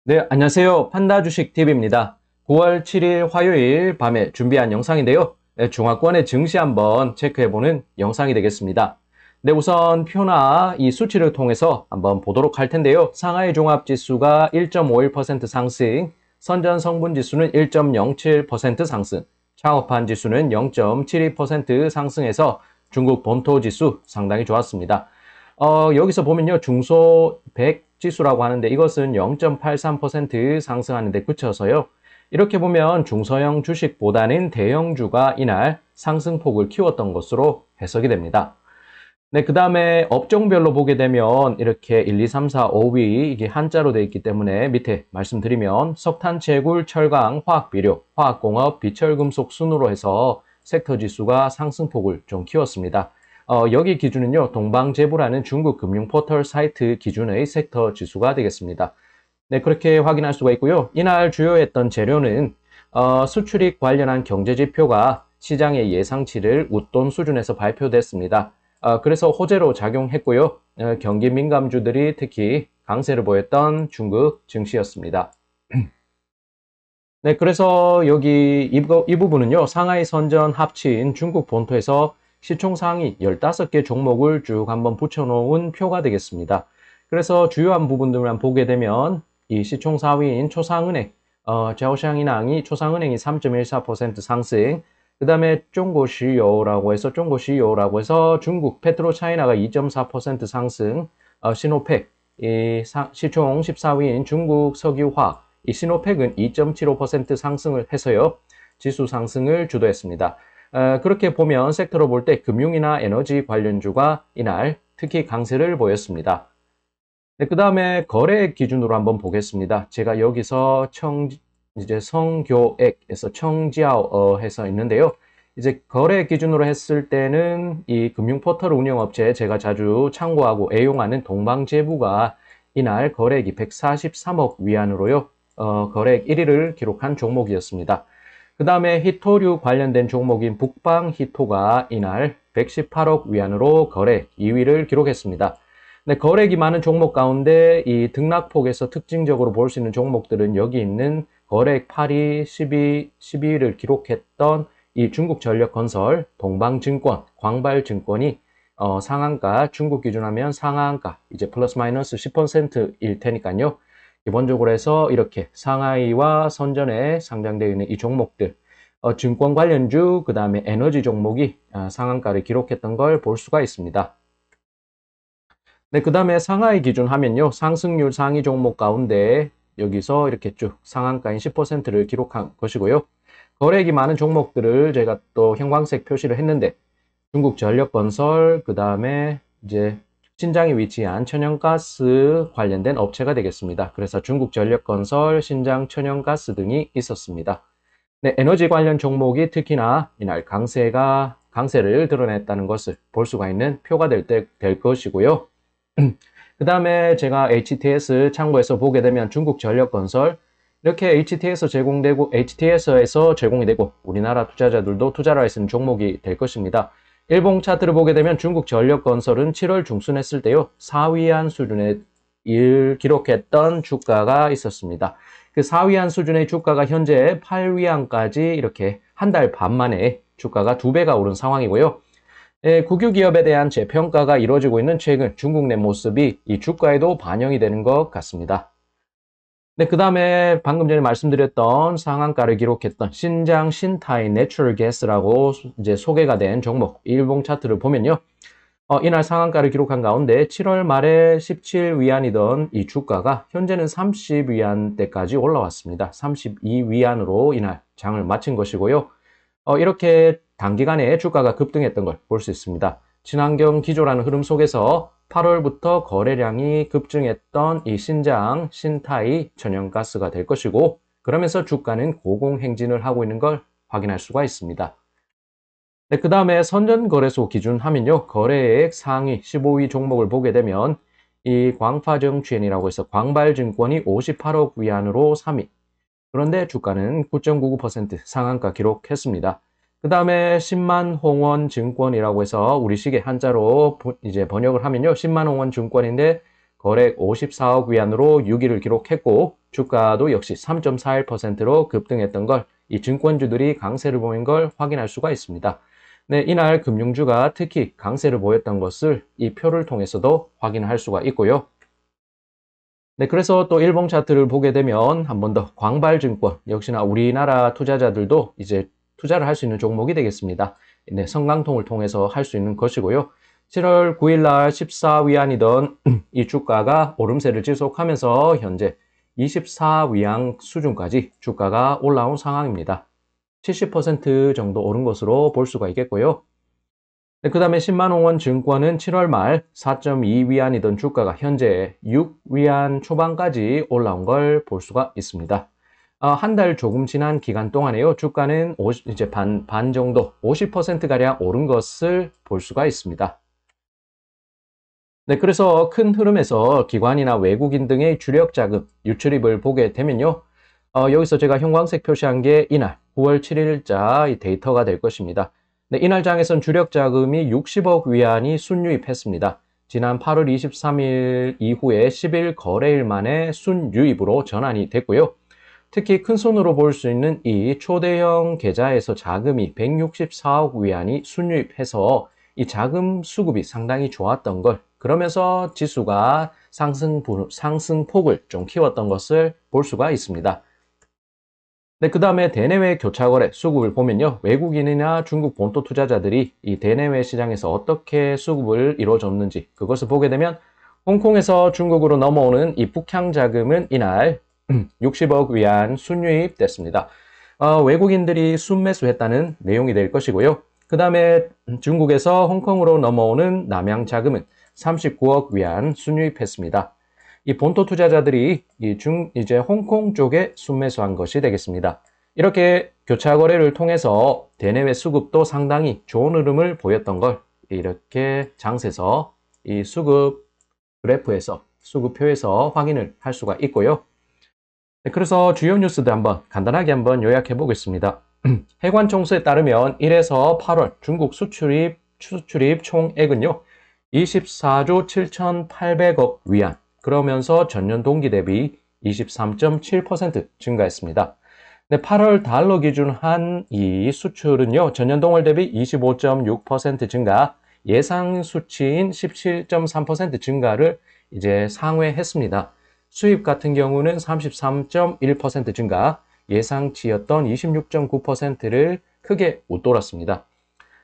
네, 안녕하세요. 판다 주식 TV입니다. 9월 7일 화요일 밤에 준비한 영상인데요. 네, 중화권의 증시 한번 체크해보는 영상이 되겠습니다. 네, 우선 표나 이 수치를 통해서 한번 보도록 할 텐데요. 상하이 종합지수가 1.51% 상승, 선전 성분지수는 1.07% 상승, 창업한 지수는 0.72% 상승해서 중국 본토지수 상당히 좋았습니다. 여기서 보면요. 중소 100 지수라고 하는데 이것은 0.83% 상승하는 데 그쳐서요. 이렇게 보면 중소형 주식보다는 대형주가 이날 상승폭을 키웠던 것으로 해석이 됩니다. 네, 그 다음에 업종별로 보게 되면 이렇게 1, 2, 3, 4, 5위 이게 한자로 되어 있기 때문에 밑에 말씀드리면 석탄, 채굴, 철강, 화학비료, 화학공업, 비철금속 순으로 해서 섹터 지수가 상승폭을 좀 키웠습니다. 여기 기준은요, 동방제보라는 중국 금융 포털 사이트 기준의 섹터 지수가 되겠습니다. 네, 그렇게 확인할 수가 있고요. 이날 주요했던 재료는 수출입 관련한 경제지표가 시장의 예상치를 웃돈 수준에서 발표됐습니다. 그래서 호재로 작용했고요. 경기 민감주들이 특히 강세를 보였던 중국 증시였습니다. 네, 그래서 여기 이 부분은요, 상하이 선전 합친 중국 본토에서 시총 상위 15개 종목을 쭉 한번 붙여놓은 표가 되겠습니다. 그래서 주요한 부분들만 보게 되면 이 시총 4위인 초상은행, 자오샹이낭이 초상은행이 3.14% 상승, 그 다음에 중고시요라고 해서 중국 페트로차이나가 2.4% 상승, 시노팩, 시총 14위인 중국 석유화학, 이 시노팩은 2.75% 상승을 해서요. 지수 상승을 주도했습니다. 그렇게 보면 섹터로 볼 때 금융이나 에너지 관련주가 이날 특히 강세를 보였습니다. 네, 그 다음에 거래액 기준으로 한번 보겠습니다. 제가 여기서 이제 성교액에서 청지아어 해서 있는데요. 이제 거래액 기준으로 했을 때는 이 금융포털 운영업체 제가 자주 참고하고 애용하는 동방제부가 이날 거래액이 143억 위안으로요. 거래액 1위를 기록한 종목이었습니다. 그 다음에 히토류 관련된 종목인 북방히토가 이날 118억 위안으로 거래액 2위를 기록했습니다. 네, 거래액이 많은 종목 가운데 이 등락폭에서 특징적으로 볼 수 있는 종목들은 여기 있는 거래액 8위, 12위를 기록했던 이 중국전력건설, 동방증권, 광발증권이 상한가, 중국 기준하면 상한가, 이제 플러스 마이너스 10%일 테니까요. 기본적으로 해서 이렇게 상하이와 선전에 상장되어 있는 이 종목들, 증권 관련주, 그 다음에 에너지 종목이 상한가를 기록했던 걸 볼 수가 있습니다. 네, 그 다음에 상하이 기준 하면요. 상승률 상위 종목 가운데 여기서 이렇게 쭉 상한가인 10%를 기록한 것이고요. 거래액이 많은 종목들을 제가 또 형광색 표시를 했는데 중국 전력건설, 그 다음에 이제 신장에 위치한 천연가스 관련된 업체가 되겠습니다. 그래서 중국 전력건설, 신장 천연가스 등이 있었습니다. 네, 에너지 관련 종목이 특히나 이날 강세를 드러냈다는 것을 볼 수가 있는 표가 될 것이고요. 그 다음에 제가 HTS 참고해서 보게 되면 중국 전력건설 이렇게 HTS에서 제공이 되고 우리나라 투자자들도 투자를 할 수 있는 종목이 될 것입니다. 일봉 차트를 보게 되면 중국 전력건설은 7월 중순했을 때요 4위안 수준의 기록했던 주가가 있었습니다. 그 4위안 수준의 주가가 현재 8위안까지 이렇게 한 달 반 만에 주가가 2배가 오른 상황이고요. 국유기업에 대한 재평가가 이루어지고 있는 최근 중국 내 모습이 이 주가에도 반영이 되는 것 같습니다. 네, 그 다음에 방금 전에 말씀드렸던 상한가를 기록했던 신장 신타이 내추럴 가스라고 이제 소개가 된 종목 일봉 차트를 보면요. 이날 상한가를 기록한 가운데 7월 말에 17위안이던 이 주가가 현재는 30위안대까지 올라왔습니다. 32위안으로 이날 장을 마친 것이고요. 이렇게 단기간에 주가가 급등했던 걸 볼 수 있습니다. 친환경 기조라는 흐름 속에서 8월부터 거래량이 급증했던 이 신장, 신타이 천연가스가 될 것이고 그러면서 주가는 고공행진을 하고 있는 걸 확인할 수가 있습니다. 네, 그 다음에 선전거래소 기준하면요. 거래액 상위 15위 종목을 보게 되면 이 광파정취엔이라고 해서 광발증권이 58억 위안으로 3위. 그런데 주가는 9.99% 상한가 기록했습니다. 그 다음에 10만 홍원 증권이라고 해서 우리 시계 한자로 이제 번역을 하면요. 10만 홍원 증권인데 거래액 54억 위안으로 6위를 기록했고 주가도 역시 3.41%로 급등했던 걸 이 증권주들이 강세를 보인 걸 확인할 수가 있습니다. 네, 이날 금융주가 특히 강세를 보였던 것을 이 표를 통해서도 확인할 수가 있고요. 네, 그래서 또 일봉 차트를 보게 되면 한 번 더 광발증권, 역시나 우리나라 투자자들도 이제 투자를 할 수 있는 종목이 되겠습니다. 네, 성강통을 통해서 할 수 있는 것이고요. 7월 9일 날 14위안이던 이 주가가 오름세를 지속하면서 현재 24위안 수준까지 주가가 올라온 상황입니다. 70% 정도 오른 것으로 볼 수가 있겠고요. 네, 그 다음에 10만원 증권은 7월 말 4.2위안이던 주가가 현재 6위안 초반까지 올라온 걸 볼 수가 있습니다. 한 달 조금 지난 기간 동안에요. 주가는 이제 반 정도 50%가량 오른 것을 볼 수가 있습니다. 네, 그래서 큰 흐름에서 기관이나 외국인 등의 주력 자금 유출입을 보게 되면요. 여기서 제가 형광색 표시한 게 이날 9월 7일자 이 데이터가 될 것입니다. 네, 이날 장에선 주력 자금이 60억 위안이 순유입했습니다. 지난 8월 23일 이후에 10일 거래일 만에 순유입으로 전환이 됐고요. 특히 큰 손으로 볼 수 있는 이 초대형 계좌에서 자금이 164억 위안이 순유입해서 이 자금 수급이 상당히 좋았던 걸, 그러면서 지수가 상승폭을 좀 키웠던 것을 볼 수가 있습니다. 네, 그 다음에 대내외 교차거래 수급을 보면요. 외국인이나 중국 본토 투자자들이 이 대내외 시장에서 어떻게 수급을 이루어줬는지 그것을 보게 되면 홍콩에서 중국으로 넘어오는 이 북향 자금은 이날 60억 위안 순유입됐습니다. 외국인들이 순매수했다는 내용이 될 것이고요. 그 다음에 중국에서 홍콩으로 넘어오는 남양 자금은 39억 위안 순유입했습니다. 이 본토 투자자들이 이제 홍콩 쪽에 순매수한 것이 되겠습니다. 이렇게 교차 거래를 통해서 대내외 수급도 상당히 좋은 흐름을 보였던 걸 이렇게 장세서 이 수급 그래프에서 수급표에서 확인을 할 수가 있고요. 그래서 주요 뉴스도 한번 간단하게 한번 요약해 보겠습니다. 해관 총수에 따르면 1에서 8월 중국 수출입 총액은요 24조 7,800억 위안, 그러면서 전년 동기 대비 23.7% 증가했습니다. 네, 8월 달러 기준 한 이 수출은요 전년 동월 대비 25.6% 증가, 예상 수치인 17.3% 증가를 이제 상회했습니다. 수입 같은 경우는 33.1% 증가, 예상치였던 26.9%를 크게 웃돌았습니다.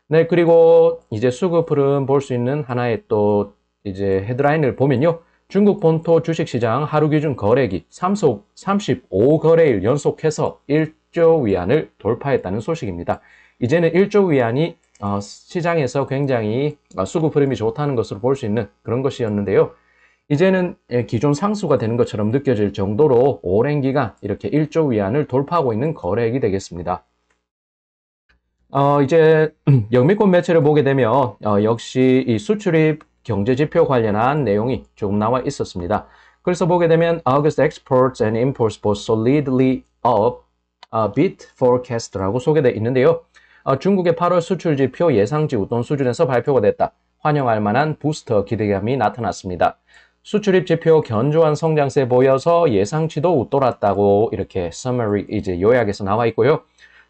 네, 그리고 이제 수급 흐름 볼 수 있는 하나의 또 이제 헤드라인을 보면요. 중국 본토 주식시장 하루 기준 거래액이 35거래일 연속해서 1조 위안을 돌파했다는 소식입니다. 이제는 1조 위안이 시장에서 굉장히 수급 흐름이 좋다는 것으로 볼 수 있는 그런 것이었는데요. 이제는 기존 상수가 되는 것처럼 느껴질 정도로 오랜 기간 이렇게 1조 위안을 돌파하고 있는 거래액이 되겠습니다. 이제 영미권 매체를 보게 되면 역시 이 수출입 경제지표 관련한 내용이 조금 나와 있었습니다. 그래서 보게 되면 August exports and imports both solidly up, beat forecast라고 소개되어 있는데요. 중국의 8월 수출 지표 예상치 웃돈 수준에서 발표가 됐다. 환영할 만한 부스터 기대감이 나타났습니다. 수출입 지표 견조한 성장세 보여서 예상치도 웃돌았다고 이렇게 summary 이제 요약에서 나와 있고요.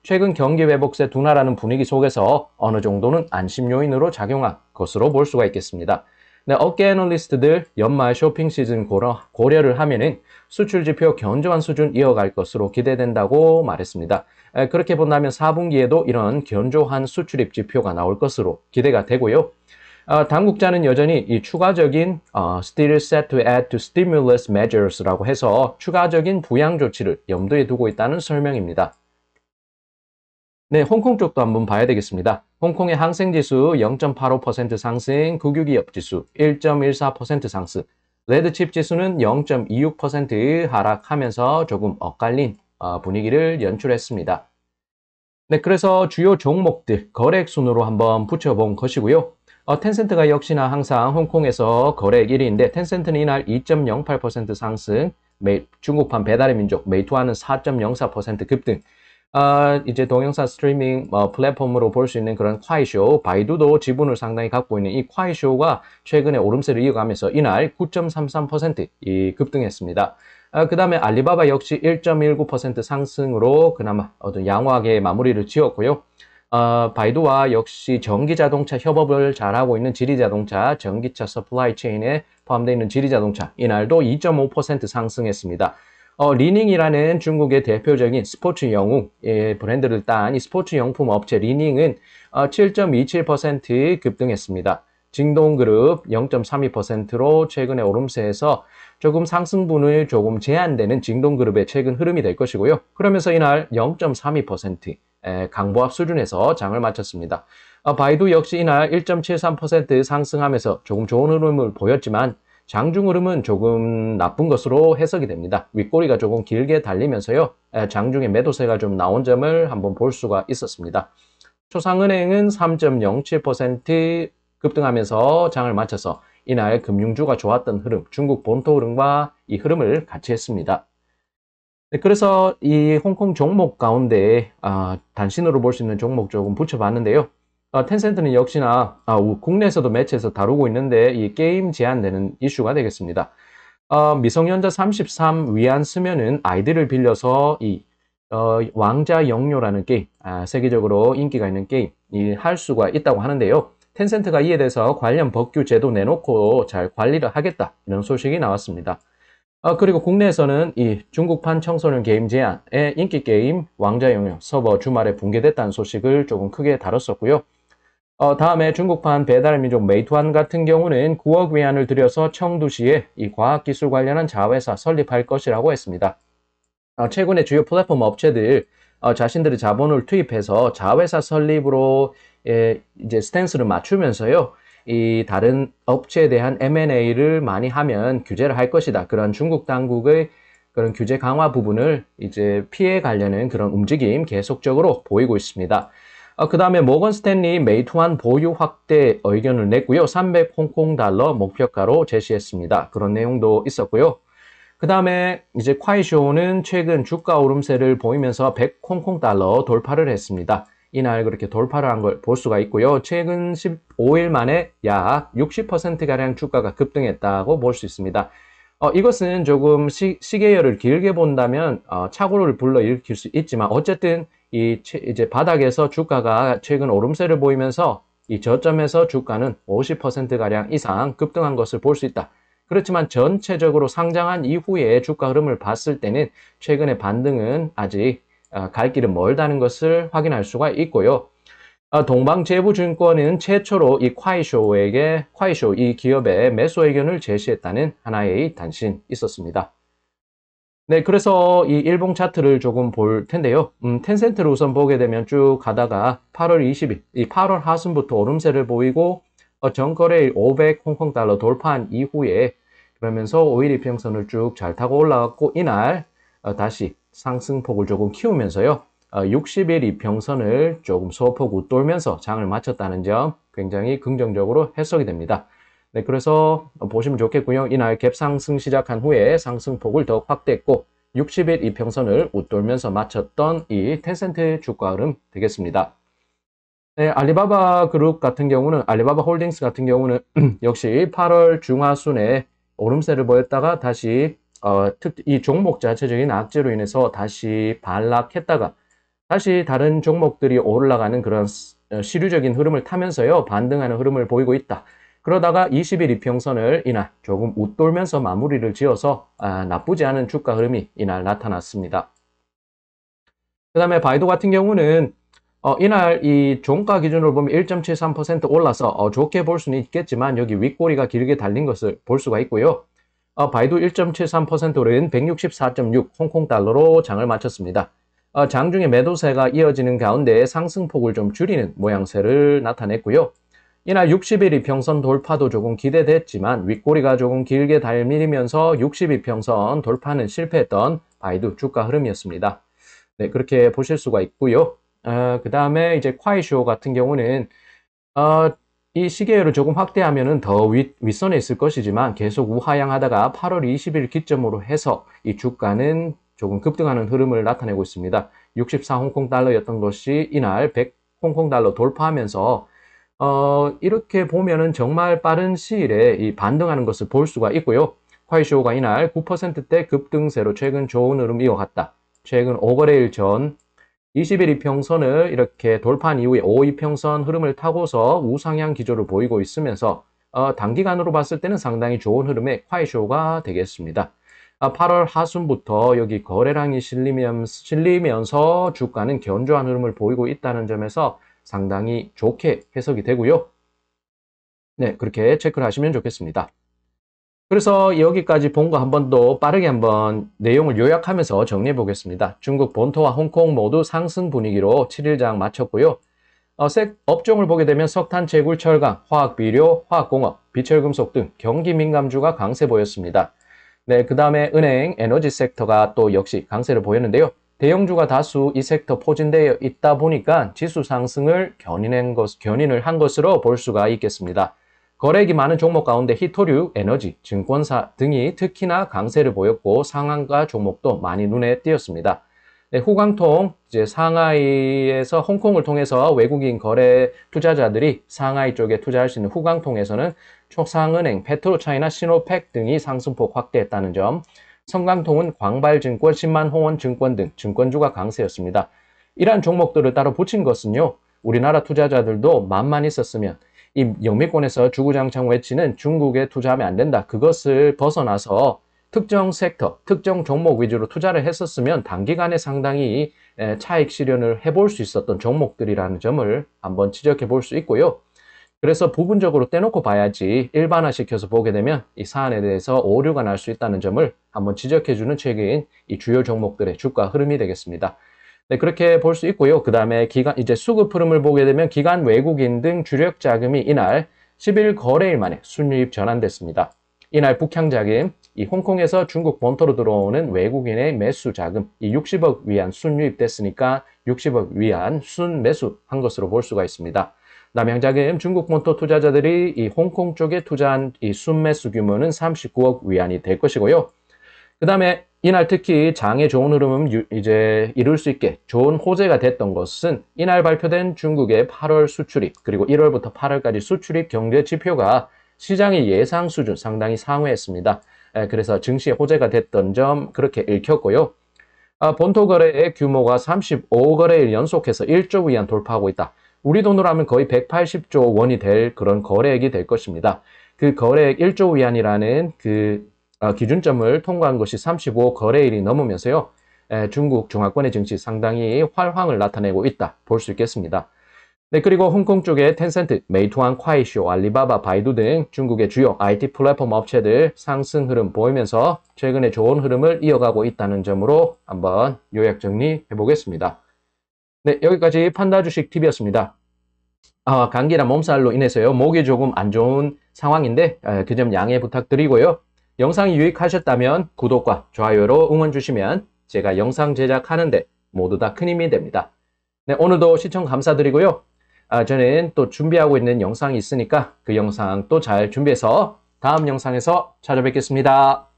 최근 경기 회복세 둔화라는 분위기 속에서 어느 정도는 안심 요인으로 작용한 것으로 볼 수가 있겠습니다. 네, 업계 애널리스트들 연말 쇼핑 시즌 고려를 하면은 수출 지표 견조한 수준 이어갈 것으로 기대된다고 말했습니다. 그렇게 본다면 4분기에도 이런 견조한 수출입 지표가 나올 것으로 기대가 되고요. 당국자는 여전히 이 추가적인 still set to add to stimulus measures라고 해서 추가적인 부양 조치를 염두에 두고 있다는 설명입니다. 네, 홍콩 쪽도 한번 봐야 되겠습니다. 홍콩의 항생지수 0.85% 상승, 국유기업 지수 1.14% 상승, 레드칩 지수는 0.26% 하락하면서 조금 엇갈린 분위기를 연출했습니다. 네, 그래서 주요 종목들 거래액 순으로 한번 붙여본 것이고요. 텐센트가 역시나 항상 홍콩에서 거래액 1위인데 텐센트는 이날 2.08% 상승, 중국판 배달의 민족 메이투안은 4.04% 급등, 이제 동영상 스트리밍 플랫폼으로 볼 수 있는 그런 콰이쇼, 바이두도 지분을 상당히 갖고 있는 이 콰이쇼가 최근에 오름세를 이어가면서 이날 9.33% 급등했습니다. 그 다음에 알리바바 역시 1.19% 상승으로 그나마 어떤 양호하게 마무리를 지었고요. 바이두와 역시 전기자동차 협업을 잘하고 있는 지리자동차, 전기차 서플라이 체인에 포함되어 있는 지리자동차, 이날도 2.5% 상승했습니다. 리닝이라는 중국의 대표적인 스포츠 영웅 브랜드를 딴 이 스포츠 용품 업체 리닝은 7.27% 급등했습니다. 징동그룹 0.32%로 최근에 오름세에서 조금 상승분을 조금 제한되는 징동그룹의 최근 흐름이 될 것이고요. 그러면서 이날 0.32% 강보합 수준에서 장을 마쳤습니다. 바이두 역시 이날 1.73% 상승하면서 조금 좋은 흐름을 보였지만 장중 흐름은 조금 나쁜 것으로 해석이 됩니다. 윗꼬리가 조금 길게 달리면서요. 장중에 매도세가 좀 나온 점을 한번 볼 수가 있었습니다. 초상은행은 3.07% 급등하면서 장을 마쳐서 이날 금융주가 좋았던 흐름, 중국 본토 흐름과 이 흐름을 같이 했습니다. 네, 그래서 이 홍콩 종목 가운데 단신으로 볼 수 있는 종목 조금 붙여봤는데요. 텐센트는 역시나 국내에서도 매체에서 다루고 있는데 이 게임 제한되는 이슈가 되겠습니다. 미성년자 33 위안 쓰면은 아이들을 빌려서 이 왕자 영요라는 게임, 세계적으로 인기가 있는 게임 할 수가 있다고 하는데요. 텐센트가 이에 대해서 관련 법규 제도 내놓고 잘 관리를 하겠다 이런 소식이 나왔습니다. 그리고 국내에서는 이 중국판 청소년 게임 제한의 인기 게임 왕자 영요 서버 주말에 붕괴됐다는 소식을 조금 크게 다뤘었고요. 다음에 중국판 배달민족 메이투안 같은 경우는 9억 위안을 들여서 청두시에 이 과학기술 관련한 자회사 설립할 것이라고 했습니다. 최근에 주요 플랫폼 업체들 자신들의 자본을 투입해서 자회사 설립으로 이제 스탠스를 맞추면서요. 이 다른 업체에 대한 M&A를 많이 하면 규제를 할 것이다. 그런 중국 당국의 그런 규제 강화 부분을 이제 피해 가려는 그런 움직임 계속적으로 보이고 있습니다. 그 다음에 모건 스탠리 메이투안 보유 확대 의견을 냈고요. 300 홍콩 달러 목표가로 제시했습니다. 그런 내용도 있었고요. 그 다음에 이제 콰이쇼는 최근 주가 오름세를 보이면서 100 홍콩 달러 돌파를 했습니다. 이날 그렇게 돌파를 한 걸 볼 수가 있고요. 최근 15일 만에 약 60%가량 주가가 급등했다고 볼 수 있습니다. 이것은 조금 시계열을 길게 본다면 착오를 불러일으킬 수 있지만 어쨌든 이제 바닥에서 주가가 최근 오름세를 보이면서 이 저점에서 주가는 50%가량 이상 급등한 것을 볼 수 있다. 그렇지만 전체적으로 상장한 이후에 주가 흐름을 봤을 때는 최근의 반등은 아직 갈 길은 멀다는 것을 확인할 수가 있고요. 동방제부증권은 최초로 이 콰이쇼 이 기업에 매수 의견을 제시했다는 하나의 단신 있었습니다. 네, 그래서 이 일봉 차트를 조금 볼 텐데요. 텐센트를 우선 보게 되면 쭉 가다가 8월 20일, 이 8월 하순부터 오름세를 보이고 전거래일 500 홍콩 달러 돌파한 이후에 그러면서 5일 이평선을 쭉 잘 타고 올라갔고 이날 다시 상승폭을 조금 키우면서요. 60일 이평선을 조금 소폭 웃돌면서 장을 마쳤다는 점 굉장히 긍정적으로 해석이 됩니다. 네, 그래서 보시면 좋겠고요. 이날 갭상승 시작한 후에 상승폭을 더욱 확대했고 60일 이평선을 웃돌면서 마쳤던 이 텐센트 주가 흐름 되겠습니다. 네, 알리바바 그룹 같은 경우는 알리바바 홀딩스 같은 경우는 역시 8월 중하순에 오름세를 보였다가 다시 이 종목 자체적인 악재로 인해서 다시 반락했다가 다시 다른 종목들이 올라가는 그런 시류적인 흐름을 타면서요. 반등하는 흐름을 보이고 있다. 그러다가 20일 이평선을 이날 조금 웃돌면서 마무리를 지어서 나쁘지 않은 주가 흐름이 이날 나타났습니다. 그 다음에 바이두 같은 경우는 이날 이 종가 기준으로 보면 1.73% 올라서 좋게 볼 수는 있겠지만 여기 윗꼬리가 길게 달린 것을 볼 수가 있고요. 바이두 1.73%는 164.6 홍콩 달러로 장을 마쳤습니다. 장중에 매도세가 이어지는 가운데 상승폭을 좀 줄이는 모양새를 나타냈고요. 이날 60일 이평선 돌파도 조금 기대됐지만 윗꼬리가 조금 길게 달리면서 60일 이평선 돌파는 실패했던 바이두 주가 흐름이었습니다. 네, 그렇게 보실 수가 있고요. 그 다음에 이제 콰이쇼 같은 경우는 이 시계열을 조금 확대하면은 더 윗선에 있을 것이지만 계속 우하향하다가 8월 20일 기점으로 해서 이 주가는 조금 급등하는 흐름을 나타내고 있습니다. 64 홍콩 달러였던 것이 이날 100 홍콩 달러 돌파하면서 이렇게 보면은 정말 빠른 시일에 이 반등하는 것을 볼 수가 있고요. 화이쇼가 이날 9%대 급등세로 최근 좋은 흐름 이어갔다. 최근 5거래일 전 20일 이평선을 이렇게 돌파한 이후에 5이평선 흐름을 타고서 우상향 기조를 보이고 있으면서 단기간으로 봤을 때는 상당히 좋은 흐름의 화이쇼가 되겠습니다. 8월 하순부터 여기 거래량이 실리면서 주가는 견조한 흐름을 보이고 있다는 점에서 상당히 좋게 해석이 되고요. 네, 그렇게 체크를 하시면 좋겠습니다. 그래서 여기까지 본 거 한 번 더 빠르게 한번 내용을 요약하면서 정리해 보겠습니다. 중국 본토와 홍콩 모두 상승 분위기로 7일장 마쳤고요. 업종을 보게 되면 석탄, 제굴, 철강, 화학비료, 화학공업, 비철금속 등 경기 민감주가 강세 보였습니다. 네, 그 다음에 은행, 에너지 섹터가 또 역시 강세를 보였는데요. 대형주가 다수 이 섹터 포진되어 있다 보니까 지수 상승을 견인을 한 것으로 볼 수가 있겠습니다. 거래액이 많은 종목 가운데 히토류, 에너지, 증권사 등이 특히나 강세를 보였고 상한가 종목도 많이 눈에 띄었습니다. 네, 후광통, 이제 상하이에서 홍콩을 통해서 외국인 거래 투자자들이 상하이 쪽에 투자할 수 있는 후광통에서는 초상은행, 페트로차이나, 시노팩 등이 상승폭 확대했다는 점, 성강통은 광발증권, 신만홍원증권 등 증권주가 강세였습니다. 이러한 종목들을 따로 붙인 것은요, 우리나라 투자자들도 맘만 있었으면 이 영미권에서 주구장창 외치는 중국에 투자하면 안 된다. 그것을 벗어나서 특정 섹터, 특정 종목 위주로 투자를 했었으면 단기간에 상당히 차익 실현을 해볼 수 있었던 종목들이라는 점을 한번 지적해 볼 수 있고요. 그래서 부분적으로 떼놓고 봐야지 일반화시켜서 보게 되면 이 사안에 대해서 오류가 날 수 있다는 점을 한번 지적해주는 최근 이 주요 종목들의 주가 흐름이 되겠습니다. 네, 그렇게 볼 수 있고요. 그 다음에 이제 수급 흐름을 보게 되면 기관 외국인 등 주력 자금이 이날 10일 거래일 만에 순유입 전환됐습니다. 이날 북향 자금, 이 홍콩에서 중국 본토로 들어오는 외국인의 매수 자금, 이 60억 위안 순유입됐으니까 60억 위안 순매수한 것으로 볼 수가 있습니다. 남양 자금, 중국 본토 투자자들이 이 홍콩 쪽에 투자한 이 순매수 규모는 39억 위안이 될 것이고요. 그 다음에 이날 특히 장에 좋은 흐름은 이제 이룰 수 있게 좋은 호재가 됐던 것은 이날 발표된 중국의 8월 수출입 그리고 1월부터 8월까지 수출입 경제 지표가 시장의 예상 수준 상당히 상회했습니다. 그래서 증시의 호재가 됐던 점 그렇게 읽혔고요. 본토 거래의 규모가 35거래일 연속해서 1조 위안 돌파하고 있다. 우리 돈으로 하면 거의 180조 원이 될 그런 거래액이 될 것입니다. 그 거래액 1조 위안이라는 그 기준점을 통과한 것이 35 거래일이 넘으면서요. 중국 중화권의 증시 상당히 활황을 나타내고 있다 볼 수 있겠습니다. 네, 그리고 홍콩 쪽에 텐센트, 메이투안, 콰이쇼, 알리바바, 바이두 등 중국의 주요 IT 플랫폼 업체들 상승 흐름 보이면서 최근에 좋은 흐름을 이어가고 있다는 점으로 한번 요약 정리해 보겠습니다. 네, 여기까지 판다주식TV였습니다. 감기나 몸살로 인해서요. 목이 조금 안 좋은 상황인데 그 점 양해 부탁드리고요. 영상이 유익하셨다면 구독과 좋아요로 응원 주시면 제가 영상 제작하는데 모두 다 큰 힘이 됩니다. 네, 오늘도 시청 감사드리고요. 저는 또 준비하고 있는 영상이 있으니까 그 영상 또 잘 준비해서 다음 영상에서 찾아뵙겠습니다.